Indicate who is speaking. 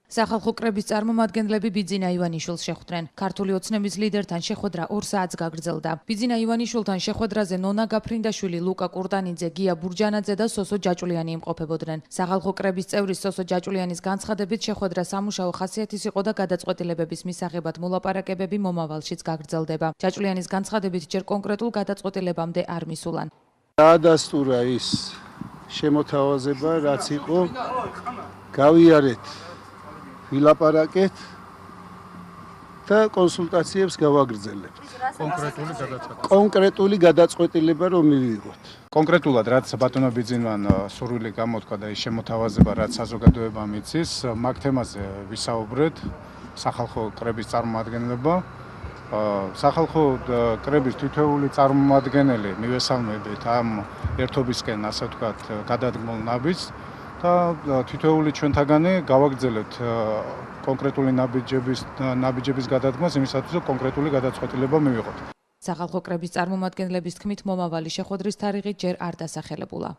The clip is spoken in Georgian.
Speaker 1: სახალხო კრების წარმომადგენლები ბიძინა ივანიშვილს შეხვდნენ. ქართული ოცნების ლიდერთან შეხვედრა 2 საათს გაგრძელდა. ბიძინა ივანიშვილთან შეხვედრაზე ნონა გაფრინდაშვილი, ლუკა კურტანიძე, გია ბურჯანაძე და სოსო ჯაჭულიანი იმყოფებოდნენ. სახალხო კრების წევრის სოსო ჯაჭულიანის განცხადებით შეხვედრა სამუშაო ხასიათის იყო და გადაწყვეტილებების მისაღებად მოლაპარაკებები მომავალშიც გაგრძელდება. ჯაჭულიანის განცხადებით ჯერ კონკრეტულ გადაწყვეტილებამდე არ მისულან.
Speaker 2: დაადასტურა ის შემოთავაზება, რაც იყო, გავიარეთ, ვილაპარაკეთ და კონსულტაციებს გავაგრძელებთ. კონკრეტული გადაწყვეტილება რომ მივიღოთ.
Speaker 3: კონკრეტულად რაც ბატონო ბიძინვან სურვილი გამოთქვა და ის შემოთავაზება, რაც საზოგადოებამ იცის, მაგ თემაზე ვისაუბრეთ სახალხო კრების წარმომადგენლებმა. სახალხო კრების თითოეული წარმომადგენელი მივესალმებით ამ ერთობისკენ, ასე ვთქვათ, გადადგმულ ნაბიჯს და თითოეული ჩვენთაგანი გავაგრძელებთ კონკრეტული ნაბიჯების გადადგმას იმისათვის, რომ კონკრეტული გადაწყვეტილება მივიღოთ.
Speaker 1: სახალხო კრების წარმომადგენლების თქმით, მომავალი შეხვედრის თარიღი ჯერ არ დასახელებულა.